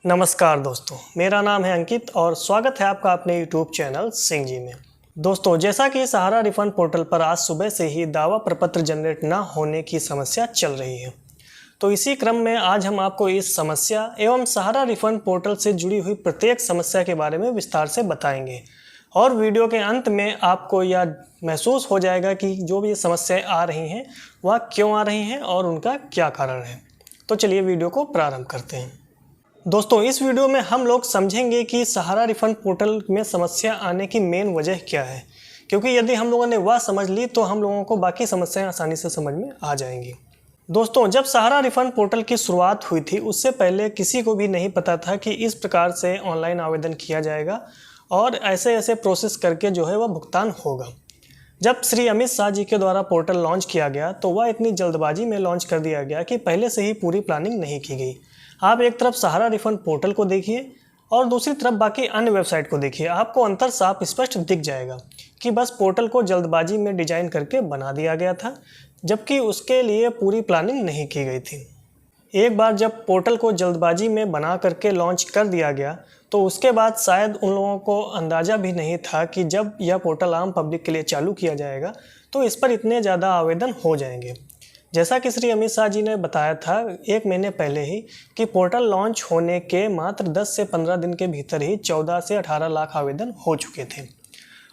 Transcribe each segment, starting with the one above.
नमस्कार दोस्तों, मेरा नाम है अंकित और स्वागत है आपका अपने यूट्यूब चैनल सिंह जी में। दोस्तों, जैसा कि सहारा रिफंड पोर्टल पर आज सुबह से ही दावा प्रपत्र जनरेट न होने की समस्या चल रही है, तो इसी क्रम में आज हम आपको इस समस्या एवं सहारा रिफंड पोर्टल से जुड़ी हुई प्रत्येक समस्या के बारे में विस्तार से बताएंगे और वीडियो के अंत में आपको यह महसूस हो जाएगा कि जो भी समस्याएं आ रही हैं वह क्यों आ रही हैं और उनका क्या कारण है। तो चलिए वीडियो को प्रारंभ करते हैं। दोस्तों, इस वीडियो में हम लोग समझेंगे कि सहारा रिफंड पोर्टल में समस्या आने की मेन वजह क्या है, क्योंकि यदि हम लोगों ने वह समझ ली तो हम लोगों को बाकी समस्याएं आसानी से समझ में आ जाएंगी। दोस्तों, जब सहारा रिफंड पोर्टल की शुरुआत हुई थी उससे पहले किसी को भी नहीं पता था कि इस प्रकार से ऑनलाइन आवेदन किया जाएगा और ऐसे ऐसे प्रोसेस करके जो है वह भुगतान होगा। जब श्री अमित शाह जी के द्वारा पोर्टल लॉन्च किया गया तो वह इतनी जल्दबाजी में लॉन्च कर दिया गया कि पहले से ही पूरी प्लानिंग नहीं की गई। आप एक तरफ सहारा रिफंड पोर्टल को देखिए और दूसरी तरफ बाकी अन्य वेबसाइट को देखिए, आपको अंतर साफ स्पष्ट दिख जाएगा कि बस पोर्टल को जल्दबाजी में डिजाइन करके बना दिया गया था, जबकि उसके लिए पूरी प्लानिंग नहीं की गई थी। एक बार जब पोर्टल को जल्दबाजी में बना करके लॉन्च कर दिया गया तो उसके बाद शायद उन लोगों को अंदाज़ा भी नहीं था कि जब यह पोर्टल आम पब्लिक के लिए चालू किया जाएगा तो इस पर इतने ज़्यादा आवेदन हो जाएंगे। जैसा कि श्री अमित शाह जी ने बताया था 1 महीने पहले ही कि पोर्टल लॉन्च होने के मात्र 10 से 15 दिन के भीतर ही 14 से 18 लाख आवेदन हो चुके थे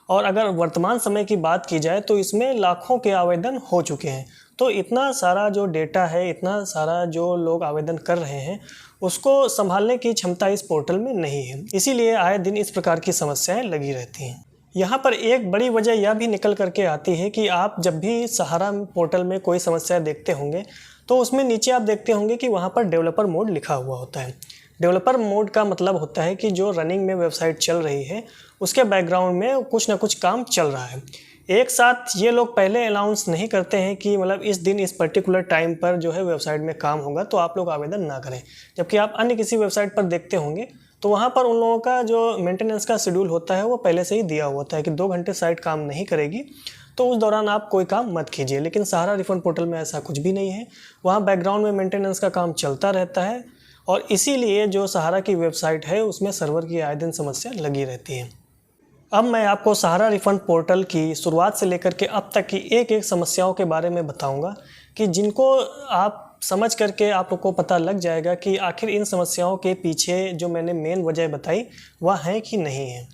और अगर वर्तमान समय की बात की जाए तो इसमें लाखों के आवेदन हो चुके हैं। तो इतना सारा जो डेटा है, इतना सारा जो लोग आवेदन कर रहे हैं, उसको संभालने की क्षमता इस पोर्टल में नहीं है। इसीलिए आए दिन इस प्रकार की समस्याएं लगी रहती हैं। यहाँ पर एक बड़ी वजह यह भी निकल करके आती है कि आप जब भी सहारा पोर्टल में कोई समस्या देखते होंगे तो उसमें नीचे आप देखते होंगे कि वहाँ पर डेवलपर मोड लिखा हुआ होता है। डेवलपर मोड का मतलब होता है कि जो रनिंग में वेबसाइट चल रही है उसके बैकग्राउंड में कुछ ना कुछ काम चल रहा है। एक साथ ये लोग पहले अनाउंस नहीं करते हैं कि मतलब इस दिन इस पर्टिकुलर टाइम पर जो है वेबसाइट में काम होगा तो आप लोग आवेदन ना करें, जबकि आप अन्य किसी वेबसाइट पर देखते होंगे तो वहाँ पर उन लोगों का जो मेंटेनेंस का शेड्यूल होता है वो पहले से ही दिया हुआ होता है कि 2 घंटे साइट काम नहीं करेगी तो उस दौरान आप कोई काम मत कीजिए। लेकिन सहारा रिफंड पोर्टल में ऐसा कुछ भी नहीं है, वहाँ बैकग्राउंड में मेंटेनेंस का काम चलता रहता है और इसीलिए जो सहारा की वेबसाइट है उसमें सर्वर की आए दिन समस्या लगी रहती है। अब मैं आपको सहारा रिफंड पोर्टल की शुरुआत से लेकर के अब तक की एक एक समस्याओं के बारे में बताऊंगा कि जिनको आप समझ करके आप लोग को पता लग जाएगा कि आखिर इन समस्याओं के पीछे जो मैंने मेन वजह बताई वह है कि नहीं है।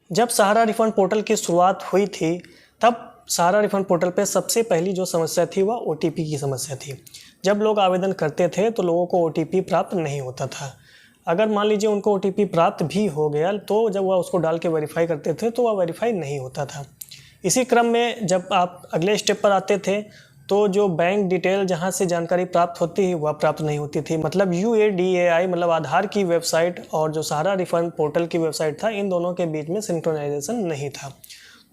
जब सहारा रिफंड पोर्टल की शुरुआत हुई थी तब सहारा रिफंड पोर्टल पे सबसे पहली जो समस्या थी वह OTP की समस्या थी। जब लोग आवेदन करते थे तो लोगों को OTP प्राप्त नहीं होता था। अगर मान लीजिए उनको OTP प्राप्त भी हो गया तो जब वह उसको डाल के वेरीफाई करते थे तो वह वेरीफाई नहीं होता था। इसी क्रम में जब आप अगले स्टेप पर आते थे तो जो बैंक डिटेल जहां से जानकारी प्राप्त होती है वह प्राप्त नहीं होती थी। मतलब UADAI मतलब आधार की वेबसाइट और जो सहारा रिफंड पोर्टल की वेबसाइट था, इन दोनों के बीच में सिंक्रोनाइजेशन नहीं था,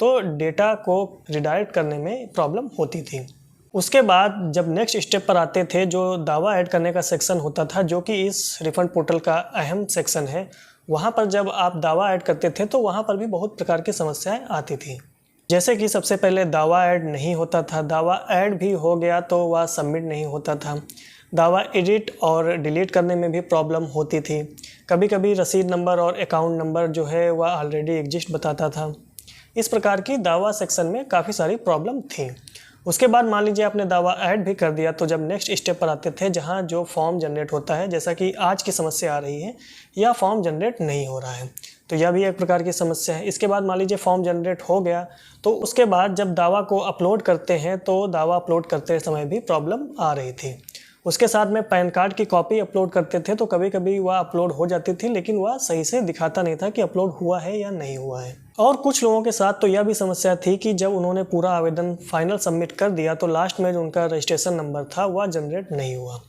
तो डेटा को रिडायरेक्ट करने में प्रॉब्लम होती थी। उसके बाद जब नेक्स्ट स्टेप पर आते थे जो दावा ऐड करने का सेक्शन होता था, जो कि इस रिफंड पोर्टल का अहम सेक्शन है, वहाँ पर जब आप दावा ऐड करते थे तो वहाँ पर भी बहुत प्रकार की समस्याएं आती थी। जैसे कि सबसे पहले दावा ऐड नहीं होता था, दावा ऐड भी हो गया तो वह सबमिट नहीं होता था, दावा एडिट और डिलीट करने में भी प्रॉब्लम होती थी, कभी कभी रसीद नंबर और अकाउंट नंबर जो है वह ऑलरेडी एग्जिस्ट बताता था। इस प्रकार की दावा सेक्शन में काफ़ी सारी प्रॉब्लम थी। उसके बाद मान लीजिए आपने दावा ऐड भी कर दिया तो जब नेक्स्ट स्टेप पर आते थे जहां जो फॉर्म जनरेट होता है, जैसा कि आज की समस्या आ रही है, या फॉर्म जनरेट नहीं हो रहा है, तो यह भी एक प्रकार की समस्या है। इसके बाद मान लीजिए फॉर्म जनरेट हो गया तो उसके बाद जब दावा को अपलोड करते हैं तो दावा अपलोड करते समय भी प्रॉब्लम आ रही थी। उसके साथ में पैन कार्ड की कॉपी अपलोड करते थे तो कभी कभी वह अपलोड हो जाती थी लेकिन वह सही से दिखाता नहीं था कि अपलोड हुआ है या नहीं हुआ है। और कुछ लोगों के साथ तो यह भी समस्या थी कि जब उन्होंने पूरा आवेदन फाइनल सबमिट कर दिया तो लास्ट में जो उनका रजिस्ट्रेशन नंबर था वह जनरेट नहीं हुआ।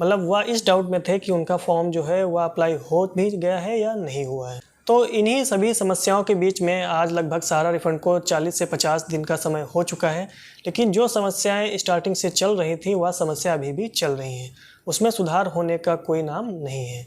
मतलब वह इस डाउट में थे कि उनका फॉर्म जो है वह अप्लाई हो भी गया है या नहीं हुआ है। तो इन्हीं सभी समस्याओं के बीच में आज लगभग सहारा रिफंड को 40 से 50 दिन का समय हो चुका है, लेकिन जो समस्याएं स्टार्टिंग से चल रही थी वह समस्या अभी भी चल रही हैं, उसमें सुधार होने का कोई नाम नहीं है।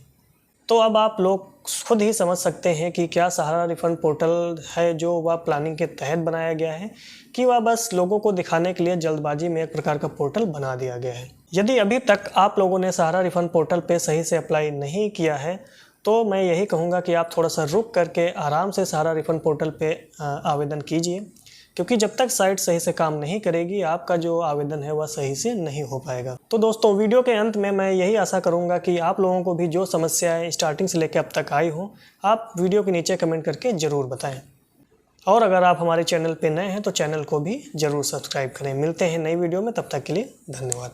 तो अब आप लोग खुद ही समझ सकते हैं कि क्या सहारा रिफंड पोर्टल है जो वह प्लानिंग के तहत बनाया गया है कि वह बस लोगों को दिखाने के लिए जल्दबाजी में एक प्रकार का पोर्टल बना दिया गया है। यदि अभी तक आप लोगों ने सहारा रिफंड पोर्टल पे सही से अप्लाई नहीं किया है तो मैं यही कहूँगा कि आप थोड़ा सा रुक करके आराम से सहारा रिफंड पोर्टल पे आवेदन कीजिए, क्योंकि जब तक साइट सही से काम नहीं करेगी आपका जो आवेदन है वह सही से नहीं हो पाएगा। तो दोस्तों, वीडियो के अंत में मैं यही आशा करूंगा कि आप लोगों को भी जो समस्याएं स्टार्टिंग से लेकर अब तक आई हो, आप वीडियो के नीचे कमेंट करके ज़रूर बताएं। और अगर आप हमारे चैनल पर नए हैं तो चैनल को भी ज़रूर सब्सक्राइब करें। मिलते हैं नई वीडियो में, तब तक के लिए धन्यवाद।